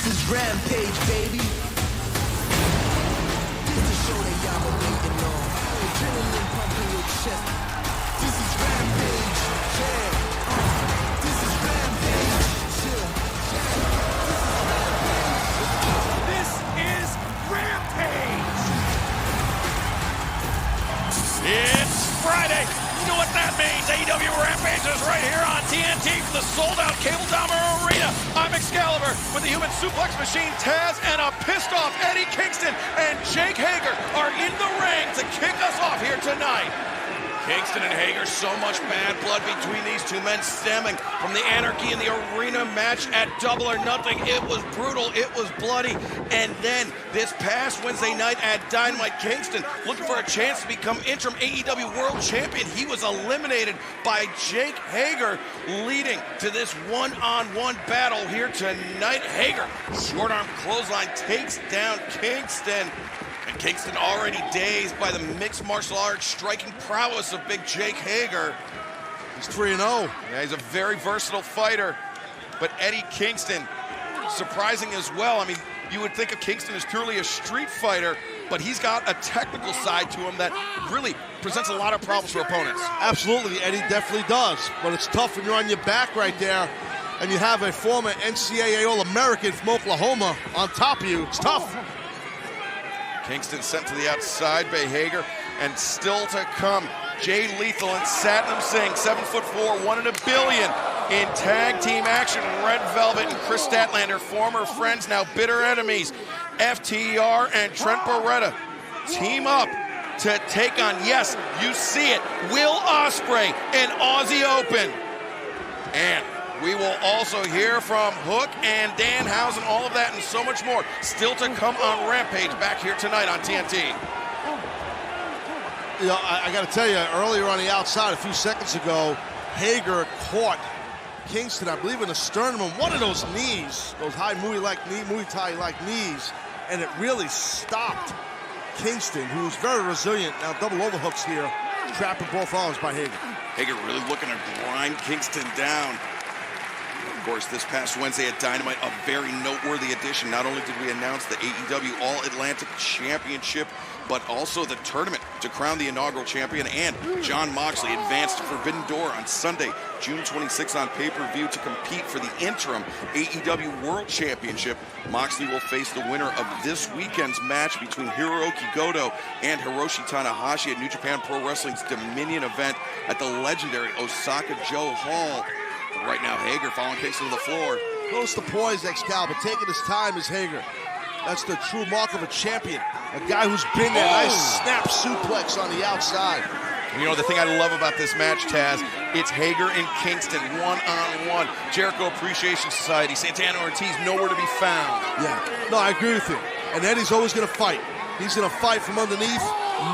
is Rampage, baby. This is the show that y'all been waiting on. Adrenaline pumping your chest. This is Rampage, yeah. This is Rampage, yeah. This is Rampage! It's Friday. You know what that means. AEW Rampage is right here on TNT from the sold-out Cable Dahmer Arena. I'm Excalibur with the Human Suplex Machine, Taz, and a pissed-off Eddie Kingston and Jake Hager are in the ring to kick us off here tonight. Kingston and Hager, so much bad blood between these two men stemming from the anarchy in the arena match at Double or Nothing. It was brutal, it was bloody, and then this past Wednesday night at Dynamite, Kingston looking for a chance to become interim AEW World Champion. He was eliminated by Jake Hager, leading to this one-on-one battle here tonight. Hager, short arm clothesline, takes down Kingston. And Kingston already dazed by the mixed martial arts striking prowess of big Jake Hager. He's 3-0. Yeah, he's a very versatile fighter. But Eddie Kingston, surprising as well. I mean, you would think of Kingston as purely a street fighter, but he's got a technical side to him that really presents a lot of problems for opponents. Absolutely, Eddie definitely does. But it's tough when you're on your back right there and you have a former NCAA All-American from Oklahoma on top of you. It's tough. Kingston sent to the outside by Hager, and still to come, Jade Lethal and Satnam Singh, 7'4", 1 in a billion in tag team action. Red Velvet and Chris Statlander, former friends, now bitter enemies. FTR and Trent Baretta team up to take on, yes, you see it, Will Osprey and Aussie Open. And we will also hear from Hook and Danhausen, all of that and so much more still to come on Rampage back here tonight on TNT. You know, I got to tell you, earlier on the outside, a few seconds ago, Hager caught Kingston, I believe, in the sternum on one of those knees, those high Muay Thai-like knees, and it really stopped Kingston, who's very resilient. Now, double overhooks here, trapping both arms by Hager. Hager really looking to grind Kingston down. Of course, this past Wednesday at Dynamite, a very noteworthy addition. Not only did we announce the AEW All-Atlantic Championship, but also the tournament to crown the inaugural champion, and Jon Moxley advanced to Forbidden Door on Sunday, June 26th on pay-per-view to compete for the interim AEW World Championship. Moxley will face the winner of this weekend's match between Hiroki Goto and Hiroshi Tanahashi at New Japan Pro Wrestling's Dominion event at the legendary Osaka-jo Hall. Right now, Hager following Kingston to the floor. Close to poise, Excalibur, taking his time is Hager. That's the true mark of a champion. A guy who's been there. Nice snap suplex on the outside. You know, the thing I love about this match, Taz, it's Hager and Kingston one-on-one. Jericho Appreciation Society, Santana Ortiz, nowhere to be found. Yeah, no, I agree with you. And Eddie's always going to fight. He's going to fight from underneath,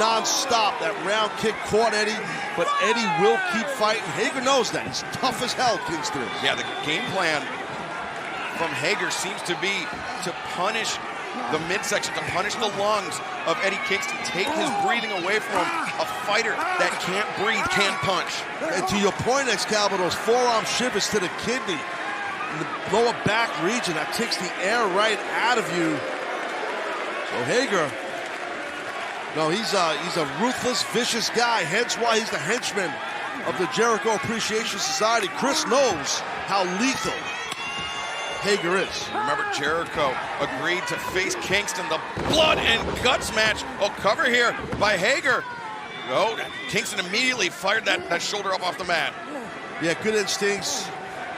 non-stop. That round kick caught Eddie, but Eddie will keep fighting. Hager knows that. He's tough as hell, Kingston is. Yeah, the game plan from Hager seems to be to punish the midsection, to punish the lungs of Eddie Kingston, take his breathing away from him. A fighter that can't breathe, can't punch. And to your point, Excalibur, those forearm shivers to the kidney, in the lower back region, that takes the air right out of you. So Hager, no, he's a ruthless, vicious guy, hence why he's the henchman of the Jericho Appreciation Society. Chris knows how lethal Hager is. Remember, Jericho agreed to face Kingston. The blood and guts match. Oh, cover here by Hager. Oh, Kingston immediately fired that shoulder up off the mat. Yeah, good instincts.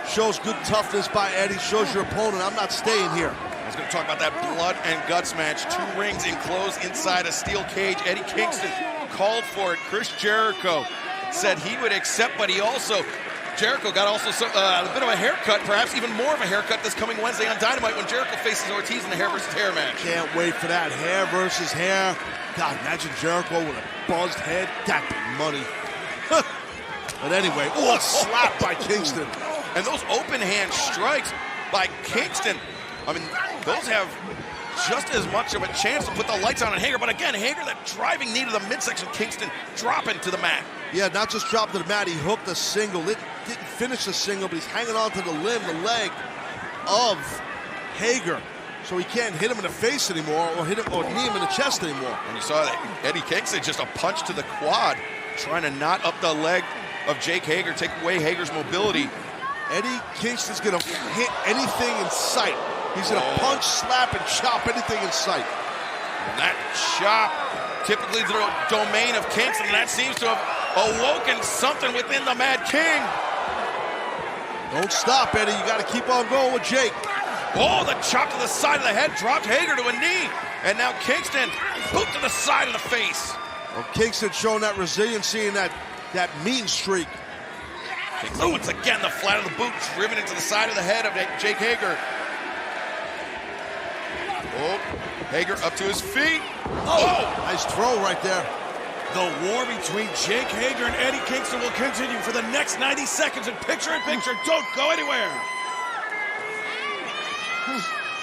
Shows good toughness by Eddie. Shows your opponent, I'm not staying here. I was going to talk about that blood and guts match. 2 rings enclosed inside a steel cage. Eddie Kingston called for it. Chris Jericho said he would accept, but he also... Jericho got also a bit of a haircut, perhaps even more of a haircut this coming Wednesday on Dynamite when Jericho faces Ortiz in the hair versus hair match. Can't wait for that hair versus hair. God, imagine Jericho with a buzzed head. That'd be money. But anyway, a slap by Kingston. And those open hand strikes by Kingston, I mean, those have just as much of a chance to put the lights on Hager. But again, Hager, that driving knee to the midsection, Kingston dropping to the mat. Yeah, not just dropped to the mat, he hooked a single. It didn't finish the single, but he's hanging on to the limb, the leg of Hager. so he can't hit him in the face anymore or hit him or knee him in the chest anymore. And you saw that Eddie Kingston, just a punch to the quad, trying to knot up the leg of Jake Hager, take away Hager's mobility. Eddie Kingston's gonna hit anything in sight. He's gonna punch, slap, and chop anything in sight. And that chop, typically the domain of Kingston, and that seems to have awoken something within the Mad King. Don't stop, Eddie. You gotta keep on going with Jake. Oh, the chop to the side of the head dropped Hager to a knee. And now Kingston, boot to the side of the face. Well, Kingston showing that resiliency and that mean streak. Kingston once again, the flat of the boot driven into the side of the head of Jake Hager. Oh, Hager up to his feet. Oh, nice throw right there. The war between Jake Hager and Eddie Kingston will continue for the next 90 seconds in picture-in-picture. Don't go anywhere.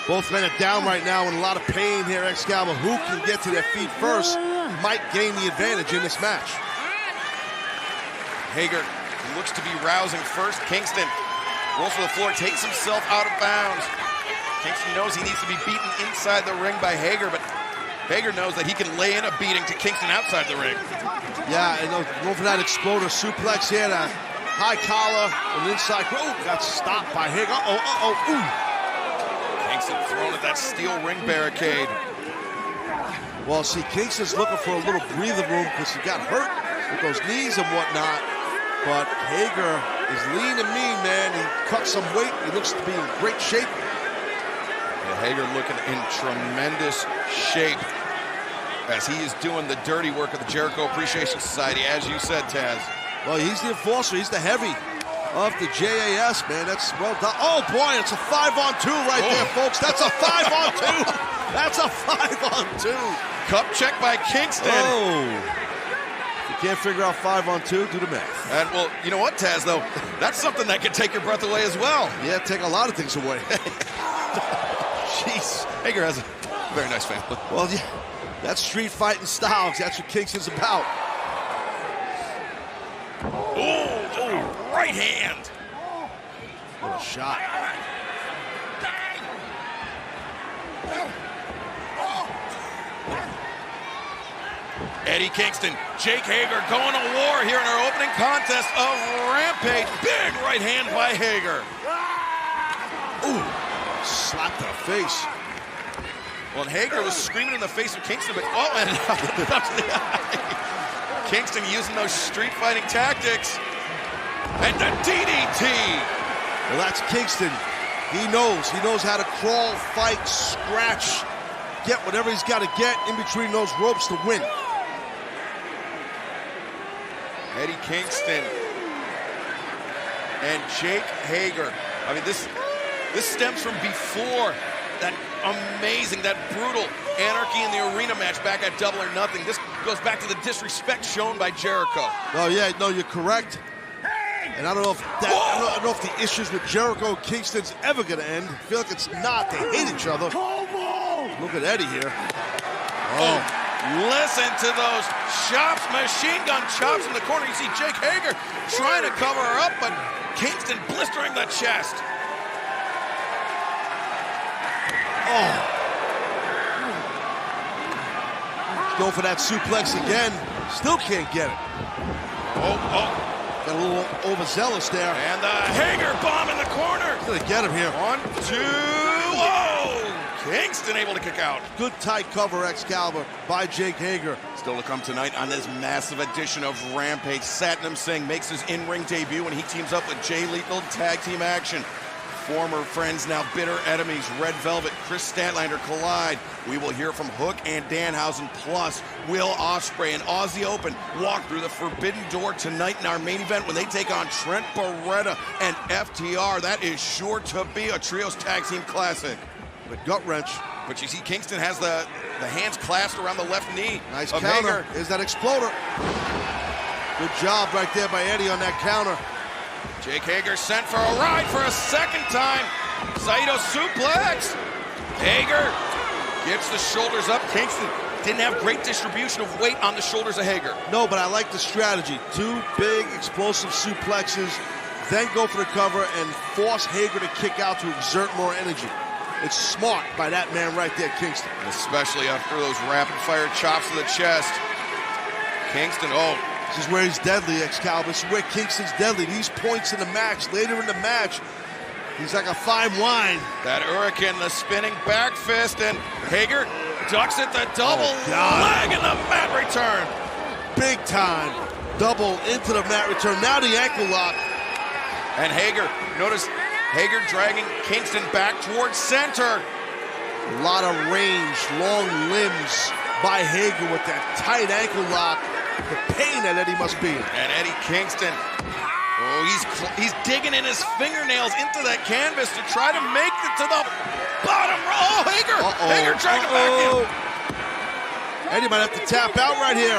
Both men are down right now in a lot of pain here, Excalibur. Who can get to their feet first might gain the advantage in this match. Hager looks to be rousing first. Kingston rolls to the floor, takes himself out of bounds. Kingston knows he needs to be beaten inside the ring by Hager, but Hager knows that he can lay in a beating to Kingston outside the ring. Yeah, and going for that exploder suplex here, that high collar and inside. Oh, got stopped by Hager. Ooh. Kingston thrown at that steel ring barricade. Well, see, Kingston's looking for a little breathing room because he got hurt with those knees and whatnot. But Hager is lean and mean, man. He cut some weight. He looks to be in great shape. Yeah, Hager looking in tremendous shape as he is doing the dirty work of the Jericho Appreciation Society, as you said, Taz. Well, he's the enforcer. He's the heavy of the JAS, man. That's well done. Oh, boy, it's a 5-on-2 right there, folks. That's a 5-on-2. That's a 5-on-2. Cup check by Kingston. Oh. You can't figure out 5-on-2, do the math. And, well, you know what, Taz, though? That's something that can take your breath away as well. Yeah, take a lot of things away. Jeez. Hager has a very nice family. Well, yeah, that's street fighting styles. That's what Kingston's about. Oh, right hand. What a shot. Eddie Kingston, Jake Hager going to war here in our opening contest of Rampage. Big right hand by Hager. Ooh, slap to the face. Well, and Hager was screaming in the face of Kingston, but oh, and up to the eye. Kingston using those street fighting tactics. And the DDT. Well, that's Kingston. He knows how to crawl, fight, scratch, get whatever he's got to get in between those ropes to win. Eddie Kingston and Jake Hager. I mean, this stems from before that amazing, that brutal Anarchy in the Arena match back at Double or Nothing. This goes back to the disrespect shown by Jericho. Well, yeah, no, you're correct. And I don't know if I don't know if the issues with Jericho and Kingston's ever going to end. I feel like it's not. They hate each other. Look at Eddie here. Oh. Listen to those chops, machine gun chops in the corner. You see Jake Hager trying to cover her up, but Kingston blistering the chest. Oh. Go for that suplex again. Still can't get it. Oh. Got a little overzealous there. And the Hager bomb in the corner. He's gonna get him here. 1, 2, oh! Kingston able to kick out. Good tight cover, Excalibur, by Jake Hager. Still to come tonight on this massive edition of Rampage. Satnam Singh makes his in-ring debut when he teams up with Jay Lethal. Tag team action. Former friends, now bitter enemies. Red Velvet, Chris Statlander collide. We will hear from Hook and Danhausen. Plus, Will Osprey and Aussie Open walk through the forbidden door tonight in our main event when they take on Trent, Baretta, and FTR. That is sure to be a trios tag team classic. The gut wrench. But you see Kingston has the hands clasped around the left knee. Nice counter. Is that exploder. Good job right there by Eddie on that counter. Jake Hager sent for a ride for a second time. Saito suplex. Hager gets the shoulders up. Kingston didn't have great distribution of weight on the shoulders of Hager. No, but I like the strategy. 2 big explosive suplexes, then go for the cover and force Hager to kick out to exert more energy. It's smart by that man right there, Kingston. Especially after those rapid-fire chops to the chest. Kingston, This is where he's deadly, Excalibur. This is where Kingston's deadly. These points in the match, later in the match, he's like a fine wine. that hurricane, the spinning back fist, and Hager ducks it, the double leg and the mat return. Big time. Double into the mat return. Now the ankle lock. And Hager, notice Hager dragging Kingston back towards center. A lot of range, long limbs by Hager with that tight ankle lock. The pain that Eddie must be in. And Eddie Kingston, he's digging in his fingernails into that canvas to try to make it to the bottom row. Hager! Hager trying to back in. Eddie might have to tap out right here.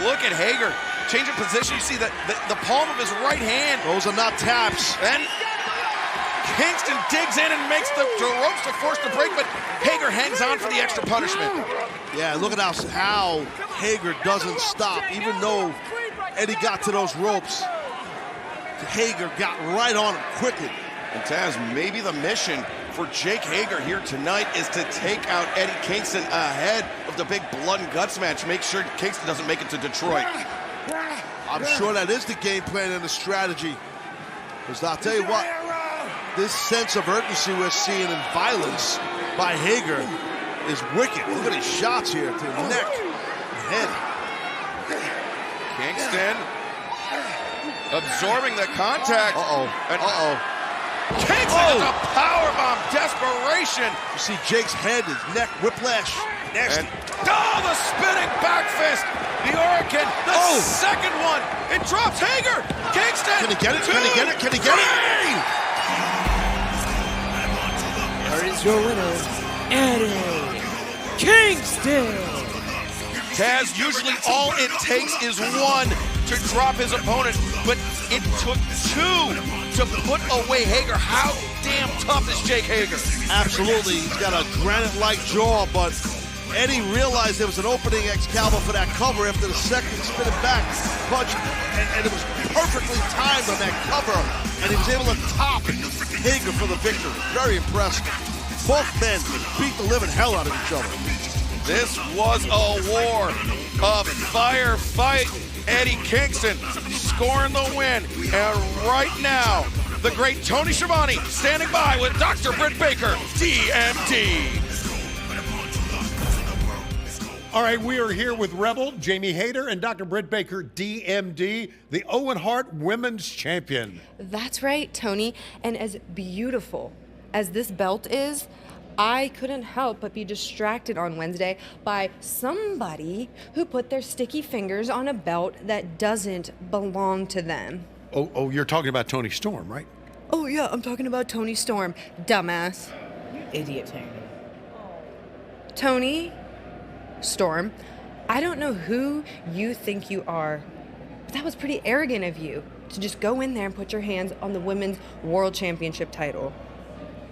Look at Hager. Change of position. You see the palm of his right hand. Those are not taps. And Kingston digs in and makes the ropes to force the break, but Hager hangs on for the extra punishment. Yeah, look at how Hager doesn't stop. Even though Eddie got to those ropes, Hager got right on him quickly. And Taz, maybe the mission for Jake Hager here tonight is to take out Eddie Kingston ahead of the big blood and guts match. Make sure Kingston doesn't make it to Detroit. I'm sure that is the game plan and the strategy. Because I'll tell you what, this sense of urgency we're seeing in violence by Hager is wicked. Look at his shots here to the neck, head. Kingston absorbing the contact. Kingston is a powerbomb, desperation. You see Jake's head, his neck, whiplash, nasty. And, the spinning back fist, the hurricane, the second one. It drops Hager. Kingston. Can he get it? Can he get it? Can he get it? Here is your winner, Eddie Kingston. Taz, usually all it takes is one to drop his opponent, but it took two to put away Hager. How damn tough is Jake Hager? Absolutely. He's got a granite-like jaw, but Eddie realized there was an opening, Excalibur, for that cover after the second spinning back punch, and it was perfectly timed on that cover, and he was able to top Hager for the victory. Very impressive. Both men beat the living hell out of each other. This was a war, a firefight. Eddie Kingston scoring the win, and right now, the great Tony Schiavone standing by with Dr. Britt Baker, DMD. All right, we are here with Rebel, Jamie Hayter, and Dr. Britt Baker, DMD, the Owen Hart Women's Champion. That's right, Tony. And as beautiful as this belt is, I couldn't help but be distracted on Wednesday by somebody who put their sticky fingers on a belt that doesn't belong to them. Oh, you're talking about Tony Storm, right? Oh, yeah, I'm talking about Tony Storm, dumbass. Idiot, Tony. Tony Storm, I don't know who you think you are, but that was pretty arrogant of you to just go in there and put your hands on the Women's World Championship title.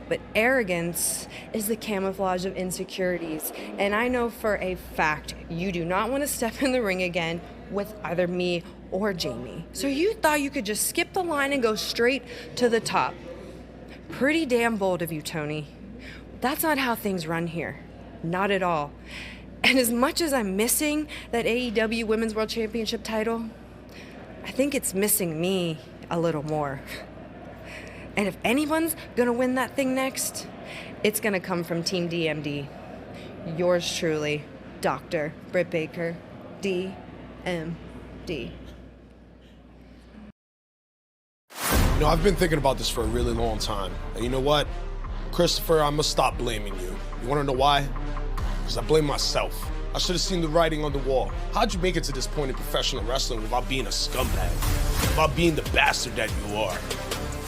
But arrogance is the camouflage of insecurities, and I know for a fact you do not want to step in the ring again with either me or Jamie. So you thought you could just skip the line and go straight to the top. Pretty damn bold of you, Tony. That's not how things run here. Not at all. And as much as I'm missing that AEW Women's World Championship title, I think it's missing me a little more. And if anyone's gonna win that thing next, it's gonna come from Team DMD. Yours truly, Dr. Britt Baker, DMD. You know, I've been thinking about this for a really long time. And you know what? Christopher, I'm gonna stop blaming you. You wanna know why? Because I blame myself. I should have seen the writing on the wall. How'd you make it to this point in professional wrestling without being a scumbag? Without being the bastard that you are?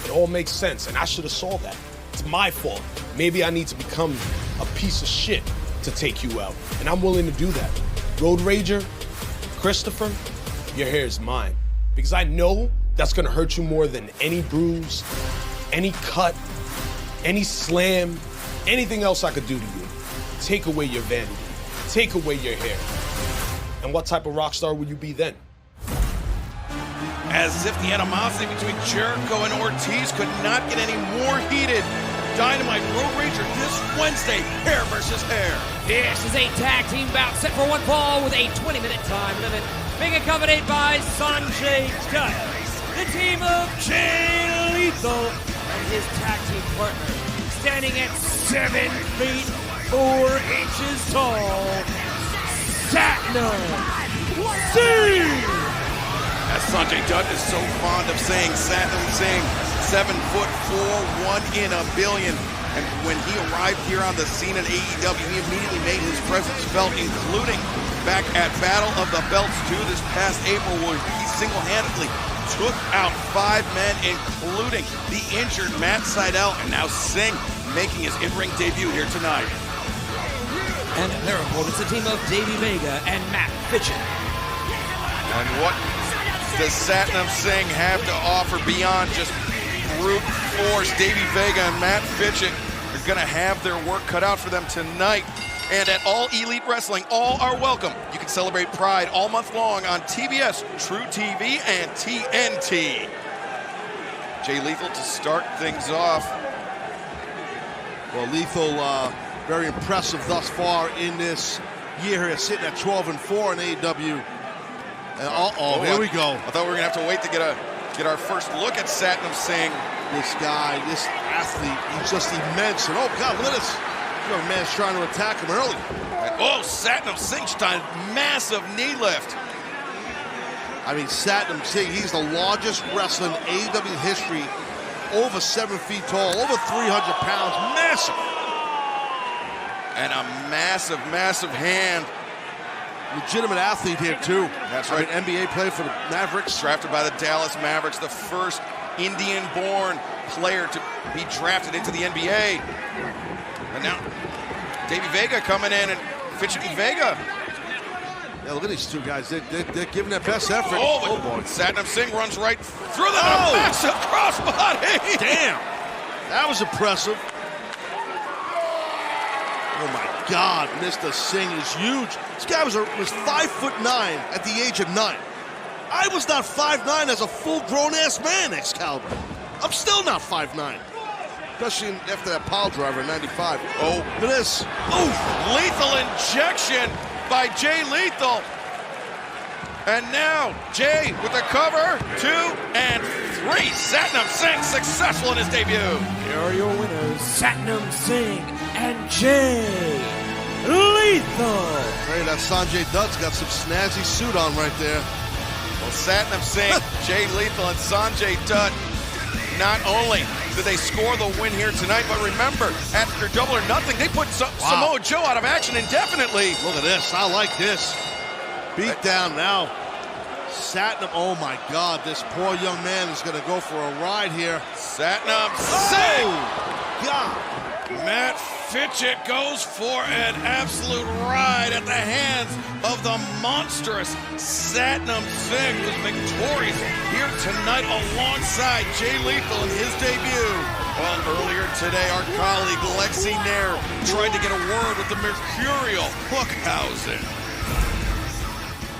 It all makes sense, and I should have saw that. It's my fault. Maybe I need to become a piece of shit to take you out, and I'm willing to do that. Road Rager, Christopher, your hair is mine. Because I know that's gonna hurt you more than any bruise, any cut, any slam, anything else I could do to you. Take away your vanity. Take away your hair. And what type of rock star would you be then? As if the animosity between Jericho and Ortiz could not get any more heated. Dynamite Road Rager this Wednesday, hair versus hair. This is a tag team bout set for one fall with a 20-minute time limit. Being accompanied by Sonjay, Dutt, the team of Jade Lethal, and his tag team partner, standing at 7 feet 4 inches tall, Satnam, Singh. As Sonjay Dutt is so fond of saying, Satnam Singh, 7'4", 1 in a billion. And when he arrived here on the scene at AEW, he immediately made his presence felt, including back at Battle of the Belts 2 this past April, where he single-handedly took out 5 men, including the injured Matt Sydal, and now Singh making his in-ring debut here tonight. And their opponents, a team of Davey, Vega, and Matt Fitchett. And what does Satnam Singh have to offer beyond just brute force? Davey Vega and Matt Fitchett are going to have their work cut out for them tonight. And at All Elite Wrestling, all are welcome. You can celebrate Pride all month long on TBS, True TV, and TNT. Jay Lethal to start things off. Well, Lethal, very impressive thus far in this year here, sitting at 12-4 in AEW. And here we go. I thought we were gonna have to wait to get our first look at Satnam Singh. This guy, this athlete, he's just immense. And oh God, look at this. Young man's trying to attack him early. And, Satnam Singh's done massive knee lift. I mean, Satnam Singh, he's the largest wrestler in AEW history. Over 7 feet tall, over 300 pounds, massive. And a massive, massive hand. Legitimate athlete here, too. That's right. I mean, NBA player for the Mavericks. Drafted by the Dallas Mavericks, the first Indian-born player to be drafted into the NBA. And now, Davey Vega coming in, and Fitchett and Vega. Yeah, look at these two guys. They're giving their best effort. Oh boy. Satnam Singh runs right through that. A massive crossbody. Damn. That was impressive. Oh my God, Mr. Singh is huge. This guy was 5'9" at the age of 9. I was not 5'9" as a full-grown ass man, Excalibur. I'm still not 5'9", especially after that pile driver in '95. Oh, look at this. Oof. Lethal injection by Jay Lethal. And now Jay with the cover, 2 and 3. Satnam Singh successful in his debut. Here are your winners, Satnam Singh and Jay Lethal. Hey, that Sonjay Dutt's got some snazzy suit on right there. Well, Satnam Singh, Jay Lethal, and Sonjay Dutt, not only did they score the win here tonight, but remember, after Double or Nothing, they put Samoa Joe out of action indefinitely. Look at this. I like this. Beat down now. Satnam, oh my God, this poor young man is going to go for a ride here. Satnam Singh. Oh, God. Matt Fitchett goes for an absolute ride at the hands of the monstrous Satnam Singh, who's victorious here tonight alongside Jay Lethal in his debut. Well, earlier today, our colleague Lexi Nair tried to get a word with the Mercurial Hookhausen.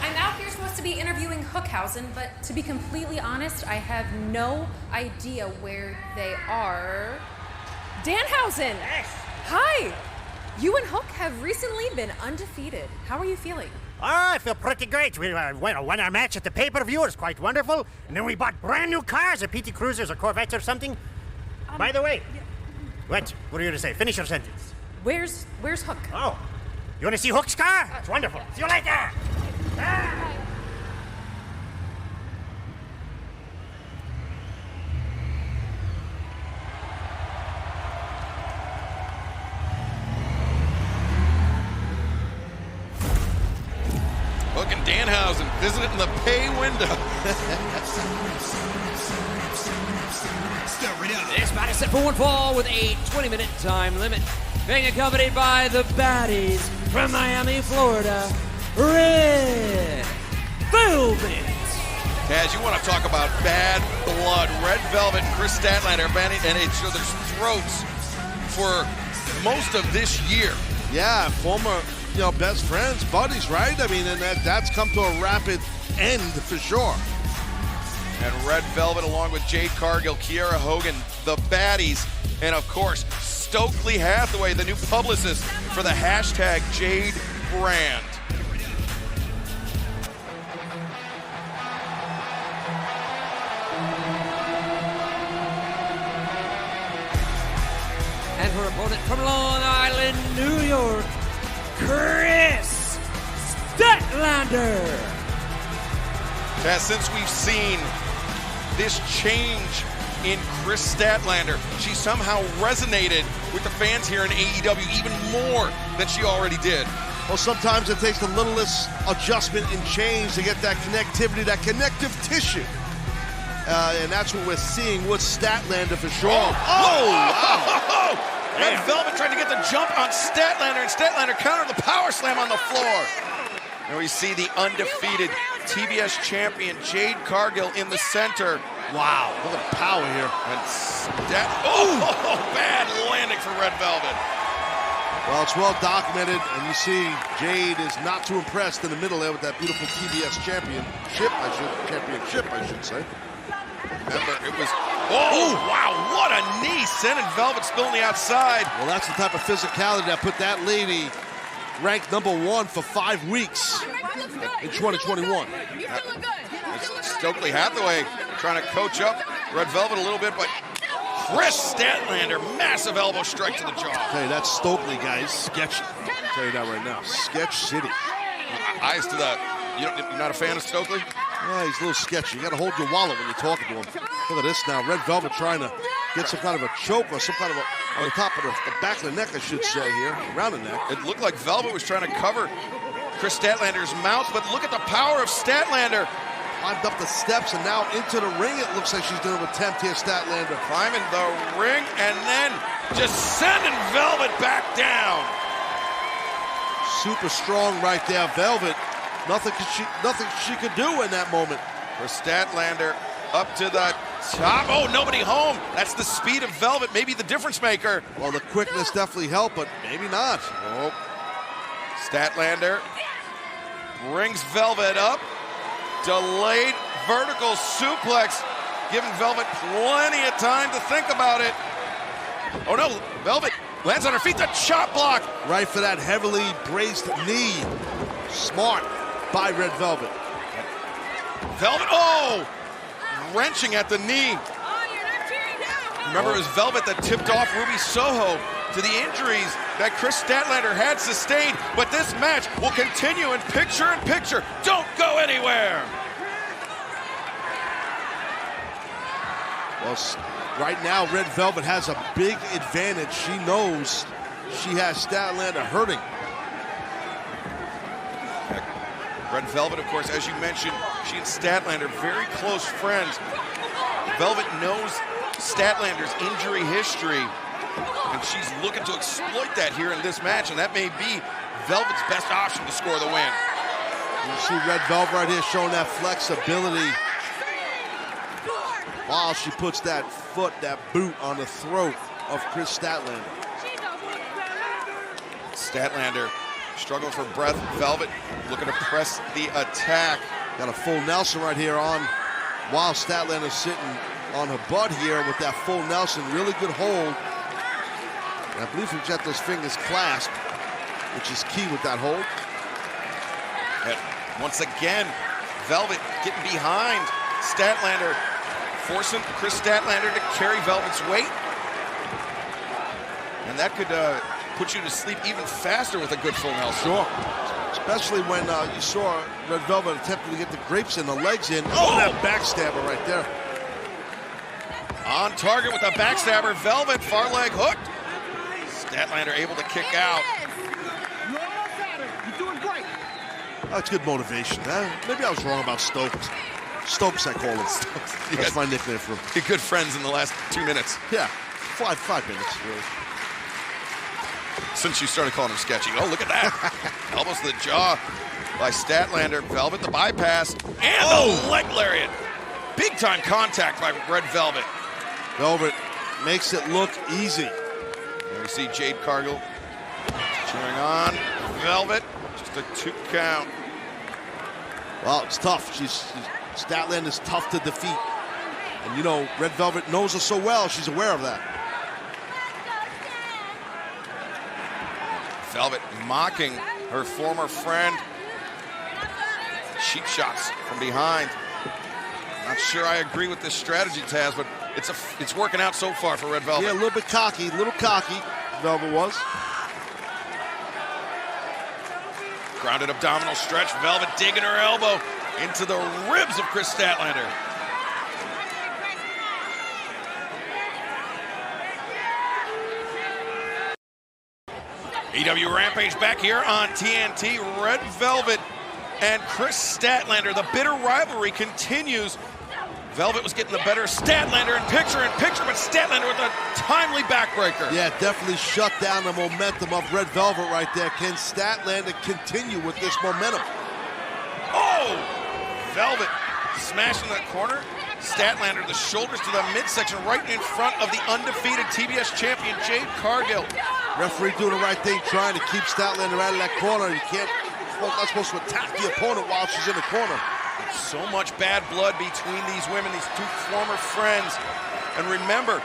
I'm out here supposed to be interviewing Hookhausen, but to be completely honest, I have no idea where they are. Danhausen! Hi! You and Hook have recently been undefeated. How are you feeling? Oh, I feel pretty great. We won our match at the pay-per-view. It was quite wonderful. And then we bought brand new cars, a PT Cruisers or Corvettes or something. By the way, what are you going to say? Finish your sentence. Where's Hook? Oh, you want to see Hook's car? That's wonderful. See you later. Ah. Hook and Danhausen visiting the pay window. This bout is set for one fall with a 20-minute time limit. Being accompanied by the baddies from Miami, Florida, Red Velvet. Kaz, you want to talk about bad blood. Red Velvet, Chris Statlander, and each other's throats for most of this year. Yeah, former, best friends, buddies, right? I mean, and that's come to a rapid end for sure. And Red Velvet, along with Jade, Cargill, Kiera Hogan, the baddies, and of course, Stokely Hathaway, the new publicist for the hashtag Jade brand. And her opponent from Long Island, New York, Chris Statlander. Since we've seen this change in Chris Statlander, she somehow resonated with the fans here in AEW even more than she already did. Well, sometimes it takes the littlest adjustment and change to get that connectivity, that connective tissue. And that's what we're seeing with Statlander for sure. Wow. Red Velvet tried to get the jump on Statlander, and Statlander countered the power slam on the floor. And we see the undefeated TBS champion Jade Cargill in the center. Wow, look at the power here. And bad landing for Red Velvet. Well, it's well documented, and you see Jade is not too impressed in the middle there with that beautiful TBS championship, I should say. Remember, it was, wow, what a knee, sending Velvet spilling the outside. Well, that's the type of physicality that put that lady ranked #1 for 5 weeks in 2021. Stokely Hathaway trying to coach up Red Velvet a little bit, but Chris Statlander, massive elbow strike to the jaw. Hey, that's Stokely, guys, sketchy. I'll tell you that right now, sketch city. Eyes to the, you're not a fan of Stokely? Yeah, he's a little sketchy. You got to hold your wallet when you're talking to him. Look at this now. Red Velvet trying to get some kind of a choke or some kind of on the top of the back of the neck, I should say, here, around the neck. It looked like Velvet was trying to cover Chris Statlander's mouth, but look at the power of Statlander. Climbed up the steps and now into the ring. It looks like she's going to attempt here, Statlander. Climbing the ring and then just sending Velvet back down. Super strong right there, Velvet. Nothing she could do in that moment. For Statlander up to the top. Oh, nobody home. That's the speed of Velvet, maybe the difference maker. Well, the quickness definitely helped, but maybe not. Oh. Statlander brings Velvet up. Delayed vertical suplex, giving Velvet plenty of time to think about it. Oh no, Velvet lands on her feet, the chop block. Right for that heavily braced knee. Smart by Red Velvet. Velvet, wrenching at the knee. Remember, it was Velvet that tipped off Ruby Soho to the injuries that Chris Statlander had sustained, but this match will continue in picture-in-picture. Don't go anywhere. Well, right now, Red Velvet has a big advantage. She knows she has Statlander hurting. Red Velvet, of course, as you mentioned, she and Statlander, very close friends. Velvet knows Statlander's injury history, and she's looking to exploit that here in this match, and that may be Velvet's best option to score the win. You see Red Velvet right here showing that flexibility while she puts that boot on the throat of Chris Statlander. Statlander struggling for breath. Velvet looking to press the attack. Got a full Nelson right here on while Statlander's sitting on her butt here with that full Nelson. Really good hold. And I believe we've got those fingers clasped, which is key with that hold. And once again, Velvet getting behind Statlander, forcing Chris Statlander to carry Velvet's weight. And that could put you to sleep even faster with a good full Nelson. Sure. Especially when you saw Red Velvet attempting to get the grapes in, the legs in. Oh, that backstabber right there. On target with a backstabber. Velvet, far leg hooked. Statlander able to kick out. You're doing great. That's good motivation. Maybe I was wrong about Stokes. Stokes, I call him. That's my nickname for him. You're good friends in the last 2 minutes. Yeah, five minutes, really. Since you started calling him sketchy. Oh, look at that. Elbows to the jaw by Statlander. Velvet the bypass. And the leg lariat. Big time contact by Red Velvet. Velvet makes it look easy. And we see Jade Cargill cheering on. Velvet, just a 2 count. Well, it's tough. Statlander's tough to defeat. And you know, Red Velvet knows her so well, she's aware of that. Velvet mocking her former friend. Cheap shots from behind. Not sure I agree with this strategy, Taz, but it's working out so far for Red Velvet. Yeah, a little bit cocky, Velvet was. Grounded abdominal stretch. Velvet digging her elbow into the ribs of Chris Statlander. AEW Rampage back here on TNT. Red Velvet and Chris Statlander. The bitter rivalry continues. Velvet was getting the better of Statlander in picture, but Statlander with a timely backbreaker. Yeah, definitely shut down the momentum of Red Velvet right there. Can Statlander continue with this momentum? Oh! Velvet smashing that corner. Statlander, the shoulders to the midsection, right in front of the undefeated TBS champion, Jade Cargill. Referee doing the right thing, trying to keep Statlander out of that corner. You can't, not supposed to attack the opponent while she's in the corner. So much bad blood between these women, these two former friends. And remember,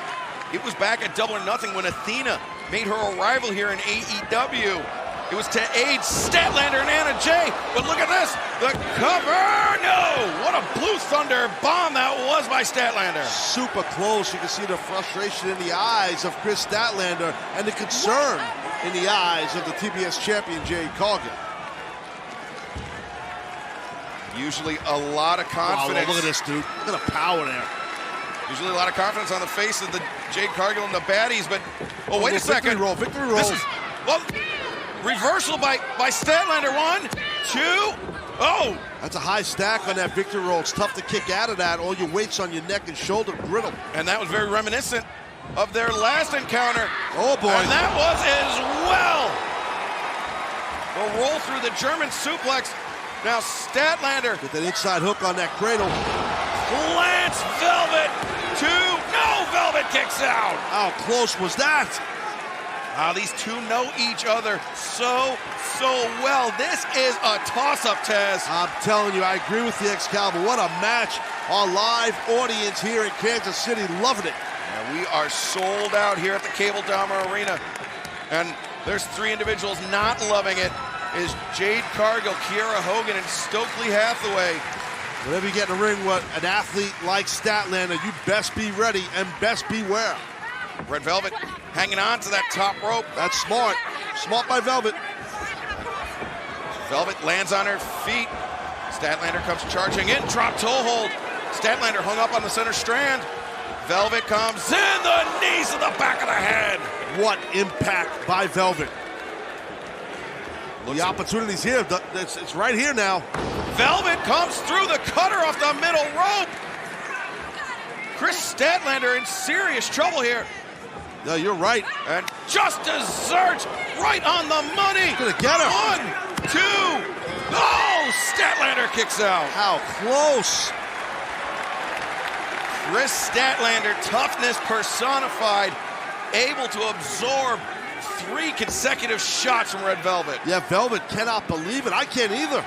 it was back at Double or Nothing when Athena made her arrival here in AEW. It was to aid Statlander and Anna Jay, but look at this, the cover, no! What a Blue Thunder bomb that was by Statlander. Super close, you can see the frustration in the eyes of Chris Statlander and the concern in the eyes of the TBS champion, Jade Cargill. Usually a lot of confidence. Wow, look at this, dude. Look at the power there. Usually a lot of confidence on the face of the Jade Cargill and the baddies, but, oh, wait a second. Victory roll. This is, well, reversal by Statlander. 1, 2, oh! That's a high stack on that victory roll. It's tough to kick out of that. All your weight's on your neck and shoulder brittle. And that was very reminiscent of their last encounter. Oh, boy. And that was as well. The roll through the German suplex. Now Statlander. Get that inside hook on that cradle. Lance Velvet no, Velvet kicks out. How close was that? These two know each other so well. This is a toss-up, Taz. I'm telling you, I agree with the Excalibur. What a match. Our live audience here in Kansas City loving it. And we are sold out here at the Cable Dahmer Arena. And there's 3 individuals not loving it. Is Jade Cargill, Kiera Hogan, and Stokely Hathaway. Whenever you get in the ring with an athlete like Statlander, you best be ready and best beware. Red Velvet hanging on to that top rope. That's smart. Smart by Velvet. Velvet lands on her feet. Statlander comes charging in. Drop toe hold. Statlander hung up on the center strand. Velvet comes in. The knees to the back of the head. What impact by Velvet. The opportunity's here. It's right here now. Velvet comes through the cutter off the middle rope. Chris Statlander in serious trouble here. No, you're right. And just desserts right on the money. Gonna get her. 1, 2. Oh, Statlander kicks out. How close. Chris Statlander, toughness personified, able to absorb 3 consecutive shots from Red Velvet. Yeah, Velvet cannot believe it. I can't either.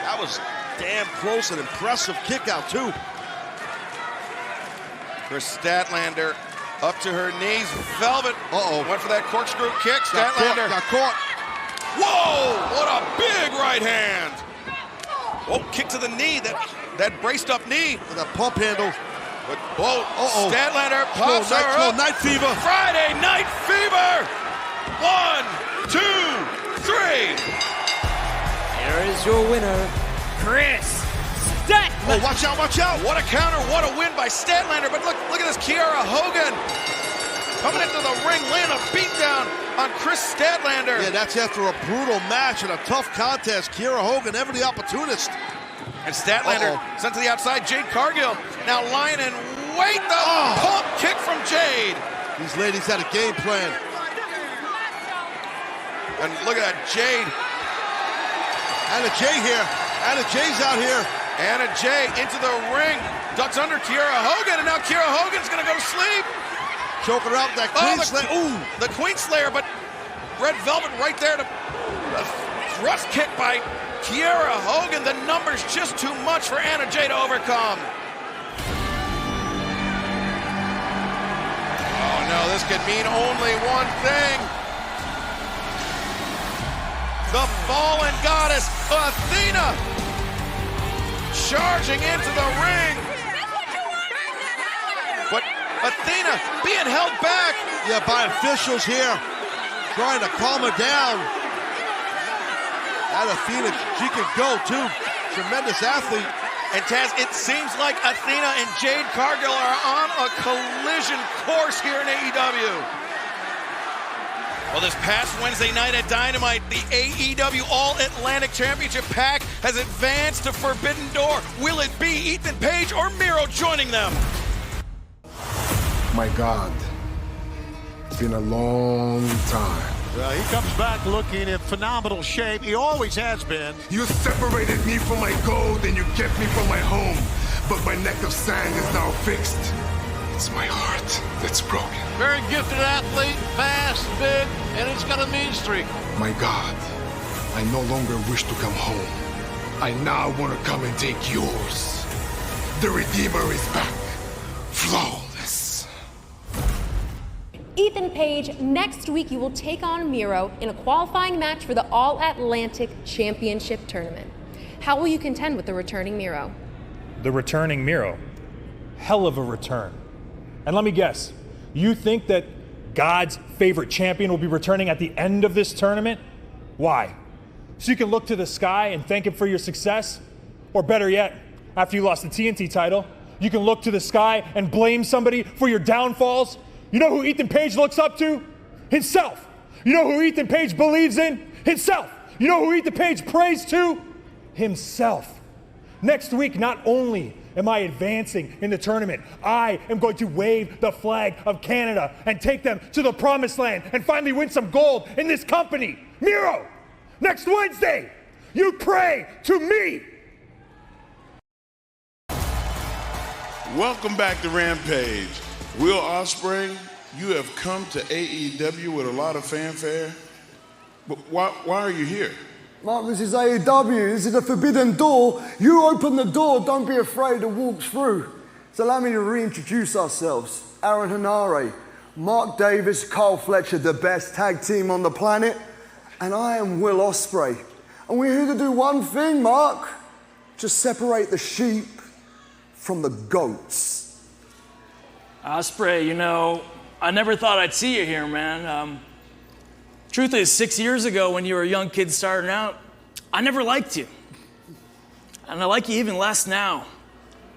That was damn close, an impressive kick out too. Chris Statlander up to her knees. Velvet went for that corkscrew kick. Statlander got caught. Whoa, what a big right hand. Oh, kick to the knee, that braced up knee. With that pump handle. But, Statlander pops her up. Night fever. Friday Night Fever. 1, 2, 3. Here is your winner, Chris Statlander. Oh, watch out, watch out. What a counter, what a win by Statlander. But look at this, Kiera Hogan coming into the ring, laying a beatdown on Chris Statlander. Yeah, that's after a brutal match and a tough contest. Kiera Hogan, ever the opportunist. And Statlander sent to the outside. Jade Cargill now lying in wait. The pump kick from Jade. These ladies had a game plan. And look at that, Jade. Anna Jay here. Anna Jay's out here. Anna Jay into the ring. Ducks under Kiera Hogan, and now Kiera Hogan's gonna go to sleep. Choking her out that Queen Slayer. Ooh. The Queen Slayer, but Red Velvet right there to thrust kick by Kiera Hogan. The number's just too much for Anna Jay to overcome. Oh no, this could mean only one thing. the fallen goddess, Athena, charging into the ring. But Athena being held back. Yeah, by officials here, trying to calm her down. That Athena, she can go too. Tremendous athlete. And Taz, it seems like Athena and Jade Cargill are on a collision course here in AEW. Well, this past Wednesday night at Dynamite, the AEW All-Atlantic Championship pack has advanced to Forbidden Door. Will it be Ethan Page or Miro joining them? My God, it's been a long time. He comes back looking in phenomenal shape. He always has been. You separated me from my gold and you kept me from my home. But my neck of sand is now fixed. It's my heart that's broken. Very gifted athlete, fast, big, and he's got a mean streak. My God, I no longer wish to come home. I now want to come and take yours. The Redeemer is back. Flawless. Ethan Page, next week you will take on Miro in a qualifying match for the All-Atlantic Championship Tournament. How will you contend with the returning Miro? The returning Miro? Hell of a return. And let me guess, you think that God's favorite champion will be returning at the end of this tournament? Why? So you can look to the sky and thank him for your success? Or better yet, after you lost the TNT title, you can look to the sky and blame somebody for your downfalls? You know who Ethan Page looks up to? Himself. You know who Ethan Page believes in? Himself. You know who Ethan Page prays to? Himself. Next week, not only am I advancing in the tournament, I am going to wave the flag of Canada and take them to the promised land and finally win some gold in this company. Miro, next Wednesday, you pray to me. Welcome back to Rampage. Will Osprey, you have come to AEW with a lot of fanfare, but why are you here? Mark, this is AEW. This is a forbidden door. You open the door, don't be afraid to walk through. So allow me to reintroduce ourselves. Aaron Henare, Mark Davis, Carl Fletcher, the best tag team on the planet, and I am Will Osprey. And we're here to do one thing, Mark. Just separate the sheep from the goats. Osprey, you know, I never thought I'd see you here, man. Truth is, 6 years ago when you were a young kid starting out, I never liked you. And I like you even less now.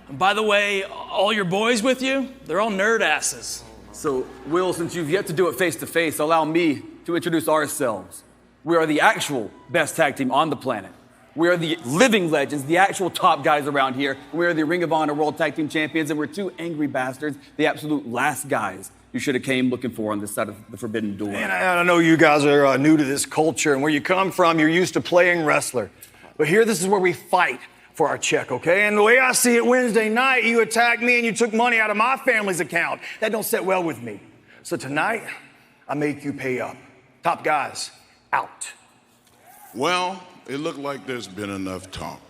And by the way, all your boys with you, they're all nerd asses. So, Will, since you've yet to do it face to face, allow me to introduce ourselves. We are the actual best tag team on the planet. We are the living legends, the actual top guys around here. We are the Ring of Honor World Tag Team Champions, and we're two angry bastards, the absolute last guys you should have came looking for on this side of the Forbidden Door. And I know you guys are new to this culture, and where you come from, you're used to playing wrestler. But here, this is where we fight for our check, okay? And the way I see it, Wednesday night, you attacked me and you took money out of my family's account. That don't sit well with me. So tonight, I make you pay up. Top guys, out. Well, it looked like there's been enough talk.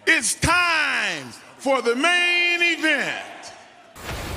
It's time for the main event.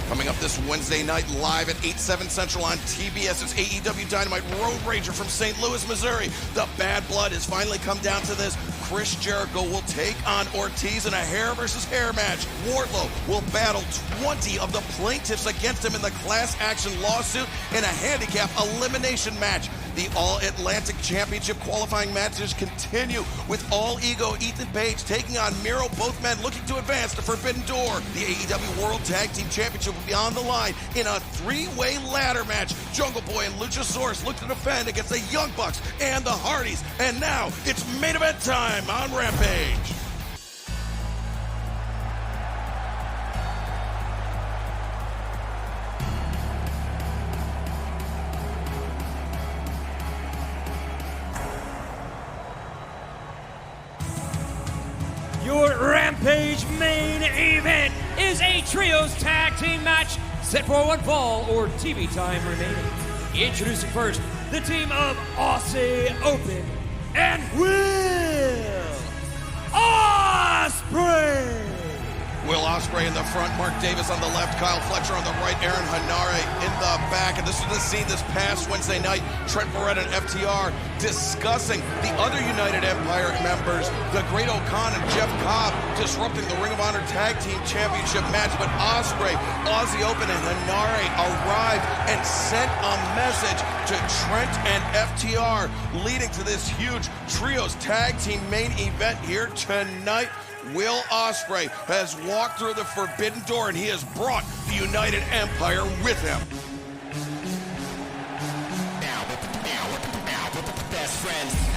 Coming up this Wednesday night live at 8/7 Central on TBS, it's AEW Dynamite Road Rager from St. Louis, Missouri. The Bad Blood has finally come down to this. Chris Jericho will take on Ortiz in a hair versus hair match. Wardlow will battle 20 of the plaintiffs against him in the class action lawsuit in a handicap elimination match. The All-Atlantic Championship qualifying matches continue with All Ego Ethan Page taking on Miro, both men looking to advance to Forbidden Door. The AEW World Tag Team Championship will be on the line in a three-way ladder match. Jungle Boy and Luchasaurus look to defend against the Young Bucks and the Hardys. And now it's main event time on Rampage. Your Rampage main event is a trios tag team match set for one fall or TV time remaining. Introducing first the team of Aussie Open and Will Osprey. Will Osprey in the front, Mark Davis on the left, Kyle Fletcher on the right, Aaron Henare in the back. And this was the scene this past Wednesday night. Trent Baretta and FTR discussing the other United Empire members, the Great O'Khan and Jeff Cobb, disrupting the Ring of Honor Tag Team Championship match. But Osprey, Aussie Open, and Henare arrived and sent a message to Trent and FTR, leading to this huge Trios Tag Team main event here tonight. Will Osprey has walked through the forbidden door, and he has brought the United Empire with him.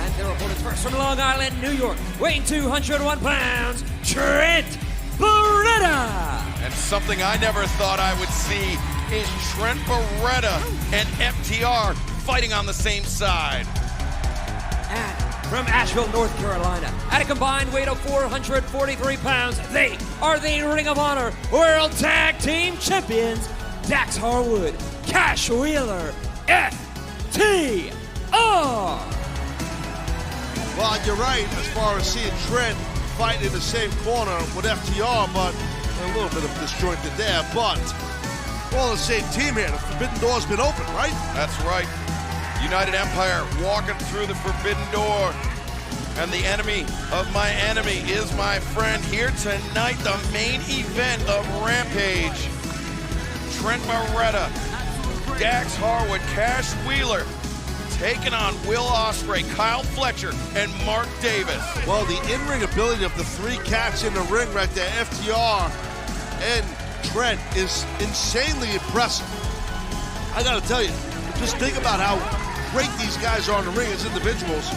And their opponents first from Long Island, New York, weighing 201 pounds, Trent Baretta. And something I never thought I would see is Trent Baretta and FTR fighting on the same side. From Asheville, North Carolina, at a combined weight of 443 pounds, they are the Ring of Honor World Tag Team Champions, Dax Harwood, Cash Wheeler, FTR. Well, you're right as far as seeing Trent fight in the same corner with FTR, but a little bit of disjointed there. But we're all the same team here. The forbidden door's been open, right? That's right. United Empire walking through the forbidden door. And the enemy of my enemy is my friend. Here tonight, the main event of Rampage. Trent Baretta, Dax Harwood, Cash Wheeler, taking on Will Osprey, Kyle Fletcher, and Mark Davis. Well, the in-ring ability of the three cats in the ring right there, FTR and Trent, is insanely impressive. I gotta tell you, just think about how great these guys are in the ring as individuals.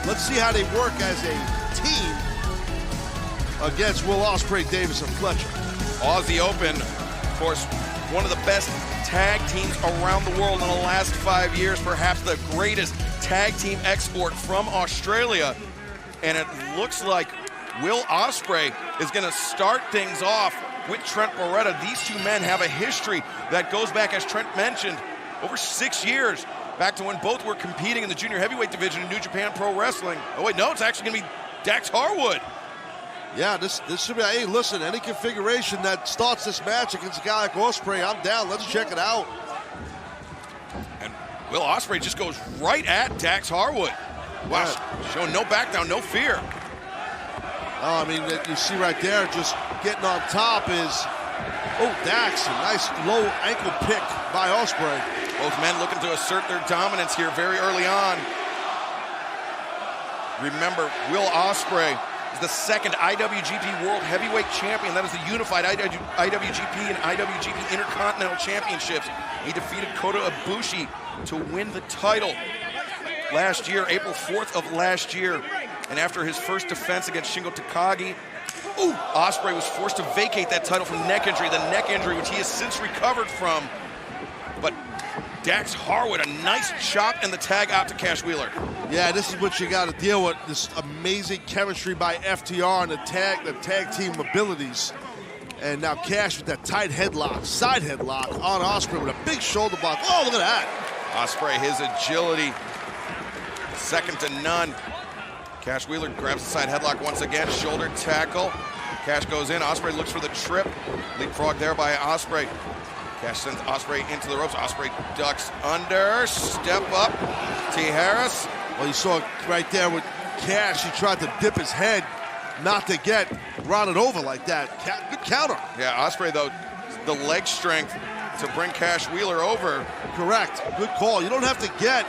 Let's see how they work as a team against Will Osprey, Davis, and Fletcher. Aussie Open, of course, one of the best tag teams around the world in the last 5 years, perhaps the greatest tag team export from Australia. And it looks like Will Osprey is going to start things off with Trent Baretta. These two men have a history that goes back, as Trent mentioned, over 6 years. Back to when both were competing in the junior heavyweight division in New Japan Pro Wrestling. Oh wait, no, it's actually gonna be Dax Harwood. Yeah, this should be, hey, listen, any configuration that starts this match against a guy like Osprey, I'm down, let's check it out. And Will Osprey just goes right at Dax Harwood. Wow, showing no back down, no fear. Oh, I mean, you see right there, just getting on top is, oh, Dax, a nice low ankle pick by Osprey. Both men looking to assert their dominance here very early on. Remember, Will Osprey is the second IWGP World Heavyweight Champion. That is the unified IWGP and IWGP Intercontinental Championships. He defeated Kota Ibushi to win the title last year, April 4th of last year. And after his first defense against Shingo Takagi, Osprey was forced to vacate that title from neck injury, the neck injury which he has since recovered from. But Dax Harwood, a nice chop and the tag out to Cash Wheeler. Yeah, this is what you got to deal with. This amazing chemistry by FTR and the tag team abilities. And now Cash with that tight headlock, side headlock on Osprey with a big shoulder block. Oh, look at that. Osprey, his agility, second to none. Cash Wheeler grabs the side headlock once again, shoulder tackle. Cash goes in, Osprey looks for the trip. Leapfrog there by Osprey. Cash sends Osprey into the ropes. Osprey ducks under, step up. T. Harris. Well, you saw it right there with Cash. He tried to dip his head not to get routed over like that. Good counter. Yeah, Osprey, though, the leg strength to bring Cash Wheeler over. Correct. Good call. You don't have to get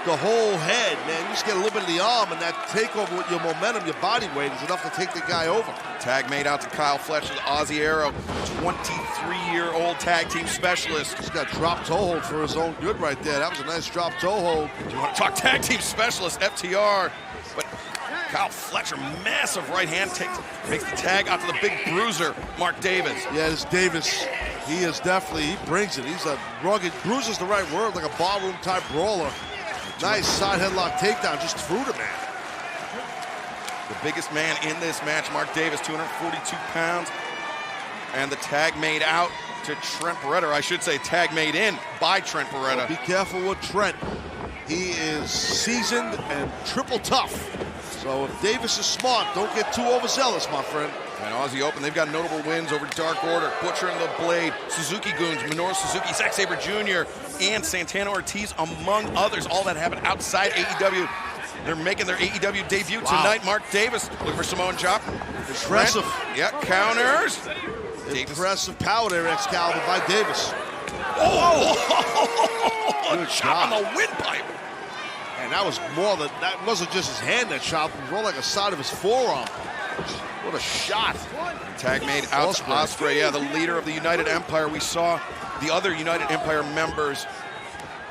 the whole head, man. You just get a little bit of the arm, and that takeover with your momentum, your body weight is enough to take the guy over. Tag made out to Kyle Fletcher, the Aussie Arrow, 23-year-old tag team specialist. He's got drop toe hold for his own good right there. That was a nice drop toe hold. You want to talk tag team specialist, FTR, but Kyle Fletcher, massive right hand, makes the tag out to the big bruiser, Mark Davis. Yeah, this Davis, he brings it. He's a rugged, bruiser's the right word, like a ballroom type brawler. Nice side headlock takedown, just threw the man. The biggest man in this match, Mark Davis, 242 pounds. And the tag made out to Trent Baretta, or I should say tag made in by Trent Baretta. Well, be careful with Trent. He is seasoned and triple tough. So if Davis is smart, don't get too overzealous, my friend. And Aussie Open, they've got notable wins over Dark Order, Butcher and the Blade, Suzuki Goons, Minoru Suzuki, Zack Sabre Jr., and Santana Ortiz, among others. All that happened outside AEW. They're making their AEW debut tonight. Mark Davis looking for Samoan chop. Impressive. Trent, yeah, counters. Impressive power there, Excalibur, by Davis. Good chop on the windpipe. And that was more than, that wasn't just his hand that chopped, it was more like a side of his forearm. What a shot. Tag made out to Osprey, yeah, the leader of the United Empire. We saw the other United Empire members,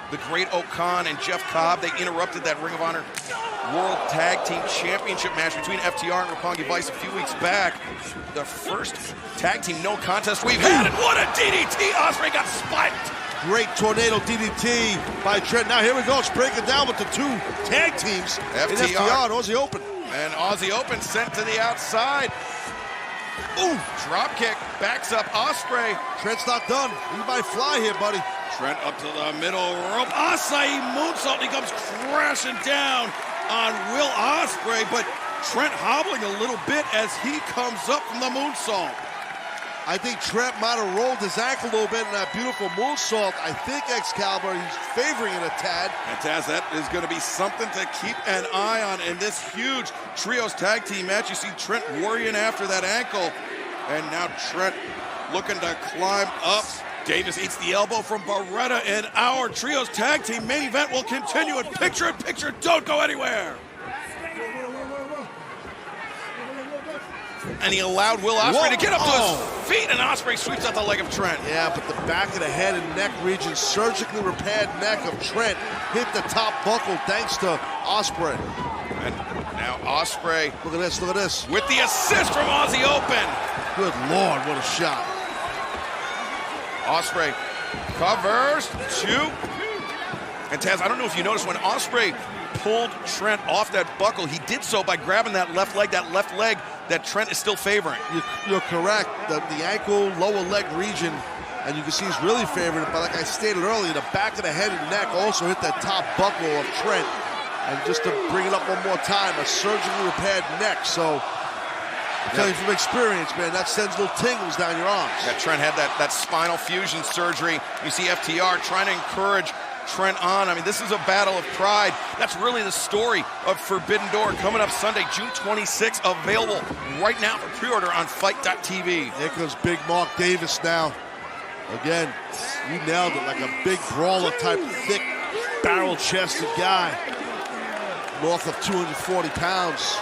the Great Okan and Jeff Cobb. They interrupted that Ring of Honor World Tag Team Championship match between FTR and Roppongi Vice a few weeks back. The first tag team no contest we've had, and what a DDT! Osprey got spiked. Great tornado DDT by Trent. Now here we go, let's break it down with the two tag teams. FTR and Aussie Open. And Aussie Open sent to the outside. Ooh, drop kick, backs up Osprey. Trent's not done. He might fly here, buddy. Trent up to the middle rope. Acai moonsault. He comes crashing down on Will Osprey, but Trent hobbling a little bit as he comes up from the moonsault. I think Trent might have rolled his ankle a little bit in that beautiful moonsault. I think Excalibur, he's favoring it a tad. And Taz, that is going to be something to keep an eye on in this huge trios tag team match. You see Trent worrying after that ankle. And now Trent looking to climb up. Davis eats the elbow from Baretta, and our trios tag team main event will continue in picture-in-picture. Don't go anywhere. And he allowed Will Osprey to get up to his feet, and Osprey sweeps out the leg of Trent. Yeah, but the back of the head and neck region, surgically repaired neck of Trent hit the top buckle thanks to Osprey. And now Osprey. Look at this, look at this. With the assist from Aussie Open. Good Lord, what a shot. Osprey covers, two. And Taz, I don't know if you noticed when Osprey pulled Trent off that buckle, he did so by grabbing that left leg that Trent is still favoring. You're correct. The ankle, lower leg region, and you can see he's really favoring it, but like I stated earlier, the back of the head and neck also hit that top buckle of Trent. And just to bring it up one more time, a surgically repaired neck, so I tell you from experience, man, that sends little tingles down your arms. Yeah, Trent had that spinal fusion surgery. You see FTR trying to encourage Trent on. I mean, this is a battle of pride. That's really the story of Forbidden Door coming up Sunday, June 26th, available right now for pre-order on Fite.tv. Here comes Big Mark Davis now. Again, you nailed it, like a big brawler type, thick, barrel-chested guy. North of 240 pounds.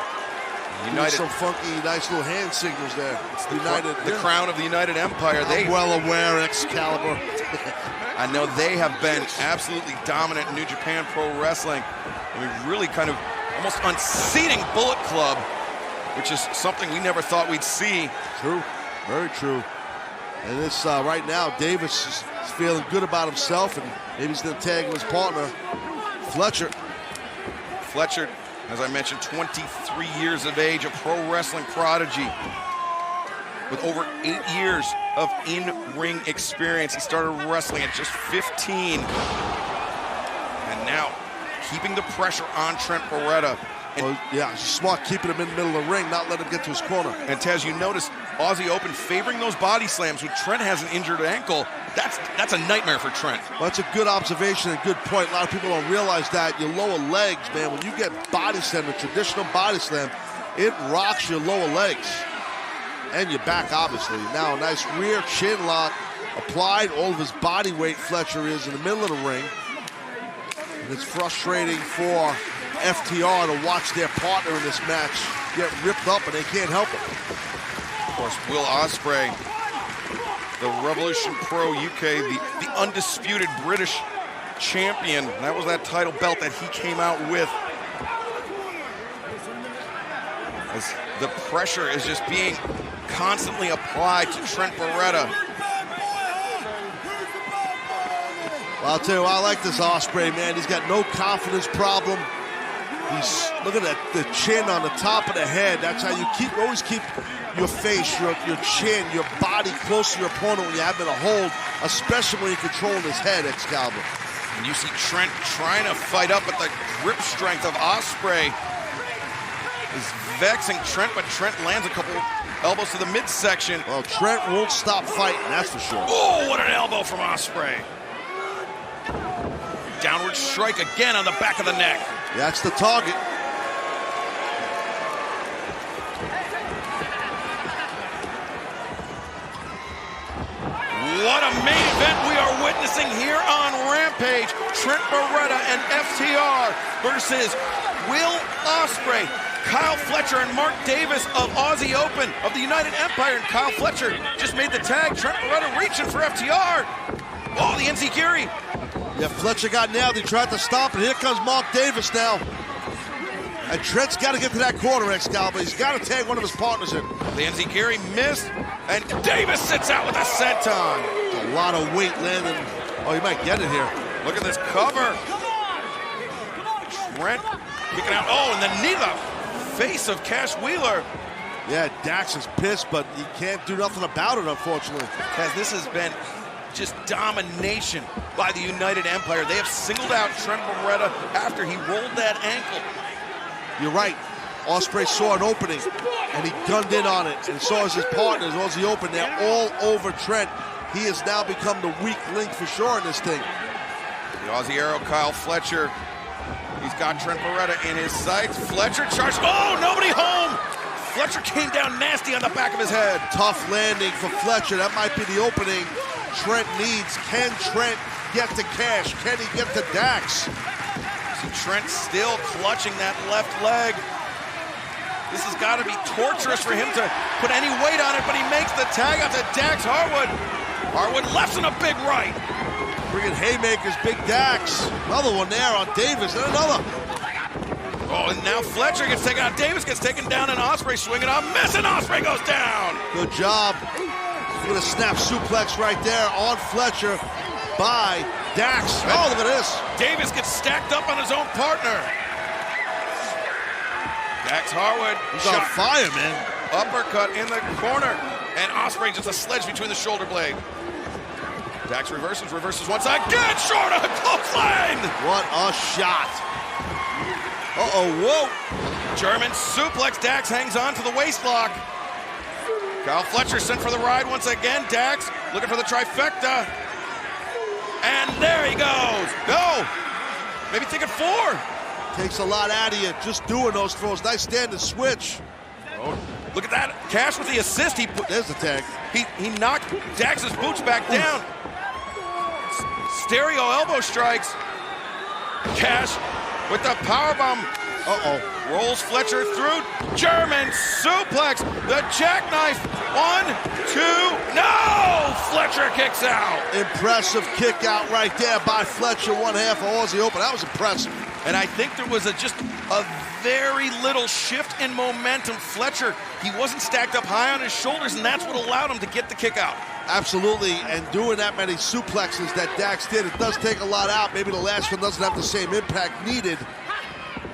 United. Some funky, nice little hand signals there. It's United. The crown of the United Empire. I'm well aware, Excalibur. I know they have been absolutely dominant in New Japan Pro Wrestling. I mean, really kind of almost unseating Bullet Club, which is something we never thought we'd see. True, very true. And this right now, Davis is feeling good about himself, and maybe he's going to tag his partner, Fletcher. Fletcher, as I mentioned, 23 years of age, a pro wrestling prodigy with over 8 years of in-ring experience. He started wrestling at just 15. And now keeping the pressure on Trent Baretta. Well, yeah, smart keeping him in the middle of the ring, not letting him get to his corner. And Taz, you notice Aussie Open favoring those body slams. When Trent has an injured ankle, that's a nightmare for Trent. Well, that's a good observation and good point. A lot of people don't realize that. Your lower legs, man, when you get body slam, the traditional body slam, it rocks your lower legs. And your back, obviously. Now a nice rear chin lock applied. All of his body weight, Fletcher is in the middle of the ring. And it's frustrating for FTR to watch their partner in this match get ripped up, and they can't help it. Of course, Will Osprey, the Revolution Pro UK, the undisputed British champion. That was that title belt that he came out with. As the pressure is just being constantly applied to Trent Baretta. Well, I'll tell you, I like this Osprey, man. He's got no confidence problem. Look at that, the chin on the top of the head. That's how you always keep your face, your chin, your body close to your opponent when you have him in a hold, especially when you're controlling his head, Excalibur. And you see Trent trying to fight up, but the grip strength of Osprey is vexing Trent, but Trent lands a couple Elbows to the midsection. Well, Trent won't stop fighting, that's for sure. Oh, what an elbow from Osprey. Downward strike again on the back of the neck. That's the target. What a main event we are witnessing here on Rampage. Trent Baretta and FTR versus Will Osprey, Kyle Fletcher, and Mark Davis of Aussie Open of the United Empire. And Kyle Fletcher just made the tag. Trent Baretta reaching for FTR. Oh, the enziguri. Yeah, Fletcher got nailed. He tried to stop it. Here comes Mark Davis now. And Trent's got to get to that corner, Excalibur. He's got to tag one of his partners in. The enziguri missed, and Davis sits out with a senton. A lot of weight landing. Oh, he might get it here. Look at this cover. Trent kicking out. Oh, and the knee to the face of Cash Wheeler. Yeah, Dax is pissed, but he can't do nothing about it, unfortunately. Because this has been just domination by the United Empire. They have singled out Trent Baretta after he rolled that ankle. You're right. Osprey saw an opening, and he gunned in on it. And so as his partners, Aussie Open, they're all over Trent. He has now become the weak link for sure in this thing. The Aussie Arrow, Kyle Fletcher. He's got Trent Baretta in his sights. Fletcher charged. Oh, nobody home! Fletcher came down nasty on the back of his head. Tough landing for Fletcher. That might be the opening Trent needs. Can Trent get to Cash? Can he get to Dax? Trent still clutching that left leg. This has got to be torturous for him to put any weight on it, but he makes the tag out to Dax Harwood. Harwood lefts and a big right. Bringing haymakers, big Dax. Another one there on Davis, and another. Oh, and now Fletcher gets taken out. Davis gets taken down, and Osprey swinging up, missing. Osprey goes down. Good job. Look at a snap suplex right there on Fletcher by Dax. Oh, look at this. Davis gets stacked up on his own partner. Dax Harwood. He's on fire, man. Uppercut in the corner. And Osprey just a sledge between the shoulder blade. Dax reverses once again. Short of a clothesline. What a shot. Uh-oh, whoa. German suplex. Dax hangs on to the waist lock. Kyle Fletcher sent for the ride once again. Dax looking for the trifecta. And there he goes. Go. Maybe thinking 4. Takes a lot out of you just doing those throws. Nice stand and switch. Oh, look at that. Cash with the assist. There's the tag. He knocked Dax's boots back down. Stereo elbow strikes. Cash with the powerbomb. Uh-oh. Rolls Fletcher through. German suplex. The jackknife. 1, 2. No! Fletcher kicks out. Impressive kick out right there by Fletcher. One half of Aussie Open. That was impressive. And I think there was just a very little shift in momentum. Fletcher, he wasn't stacked up high on his shoulders, and that's what allowed him to get the kick out. Absolutely, and doing that many suplexes that Dax did, it does take a lot out. Maybe the last one doesn't have the same impact needed.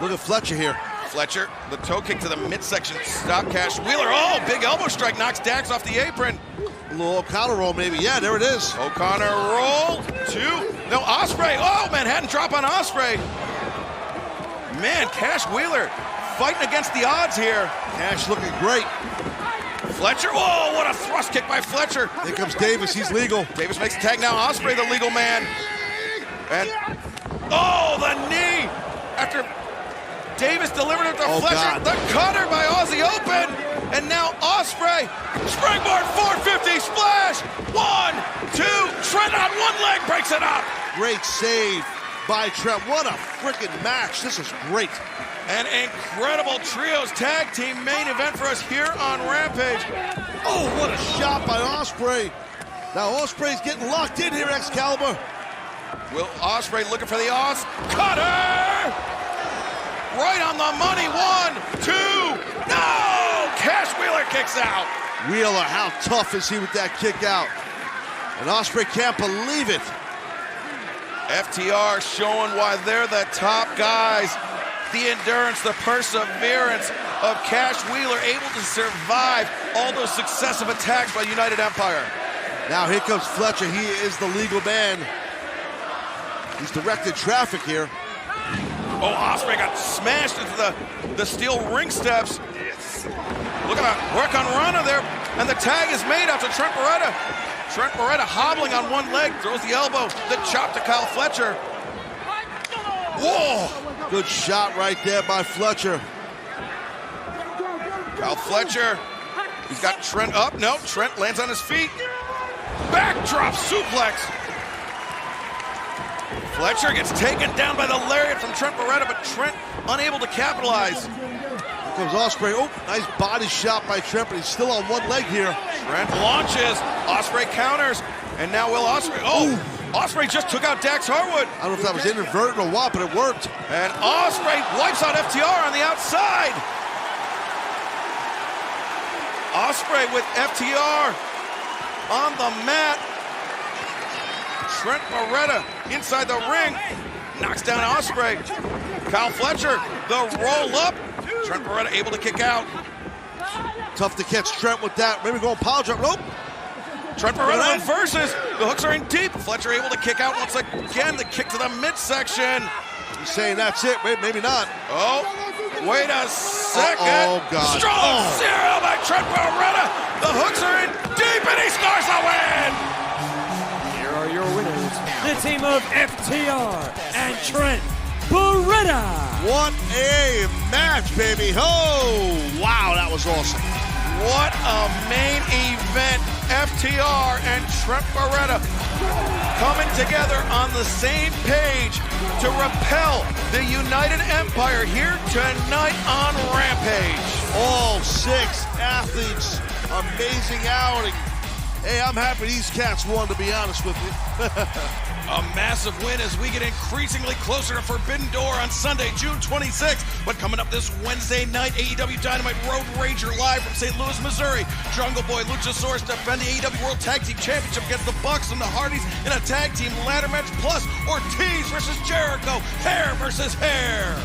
Look at Fletcher here. Fletcher, the toe kick to the midsection. Stop Cash Wheeler. Oh, big elbow strike knocks Dax off the apron. A little O'Connor roll maybe. Yeah, there it is. O'Connor roll. 2. No, Osprey. Oh, Manhattan drop on Osprey. Man, Cash Wheeler fighting against the odds here. Cash looking great. Fletcher. Oh, what a thrust kick by Fletcher. Here comes Davis. He's legal. Davis makes the tag now. Osprey, the legal man. And, oh, the knee. After Davis delivered it to Fletcher. God. The cutter by Aussie Open. And now Osprey. Springboard 450 splash. 1, 2. Trent on one leg breaks it up. Great save by Trent. What a freaking match. This is great. An incredible trios tag team main event for us here on Rampage. Oh, what a shot by Osprey. Now Osprey's getting locked in here, Excalibur. Will Osprey looking for the Os. Cutter! Right on the money. 1, 2. No! Cash Wheeler kicks out. Wheeler, how tough is he with that kick out? And Osprey can't believe it. FTR showing why they're the top guys. The endurance, the perseverance of Cash Wheeler, able to survive all those successive attacks by United Empire. Now here comes Fletcher. He is the legal man. He's directed traffic here. Oh, Osprey got smashed into the steel ring steps. Look at that work on Rana there. And the tag is made out to Trent Baretta. Trent Baretta hobbling on one leg, throws the elbow, the chop to Kyle Fletcher. Whoa! Good shot right there by Fletcher. Kyle Fletcher, he's got Trent up. No, Trent lands on his feet. Backdrop suplex. Fletcher gets taken down by the lariat from Trent Baretta, but Trent unable to capitalize. Here comes Osprey. Oh, nice body shot by Trent, but he's still on one leg here. Trent launches. Osprey counters. And now Will Osprey. Oh, Osprey just took out Dax Harwood. I don't know if that was inadvertent or what, but it worked. And Osprey wipes out FTR on the outside. Osprey with FTR on the mat. Trent Baretta inside the ring. Knocks down Osprey. Kyle Fletcher, the roll up. Trent Baretta able to kick out. Tough to catch Trent with that. Maybe go power drop. Nope. Trent Baretta reverses. The hooks are in deep. Fletcher able to kick out once again. The kick to the midsection. He's saying that's it. Maybe not. Oh, wait a second. Oh, God. Strong zero by Trent Baretta. The hooks are in deep and he scores the win. Here are your winners, the team of FTR and Trent Baretta. What a match, baby. Oh, wow, that was awesome. What a main event. FTR and Trent Baretta coming together on the same page to repel the United Empire here tonight on Rampage. All 6 athletes, amazing outing. Hey, I'm happy these cats won, to be honest with you. A massive win as we get increasingly closer to Forbidden Door on Sunday, June 26th. But coming up this Wednesday night, AEW Dynamite Road Rager live from St. Louis, Missouri. Jungle Boy Luchasaurus defend the AEW World Tag Team Championship against the Bucks and the Hardys in a tag team ladder match. Plus, Ortiz versus Jericho, hair versus hair.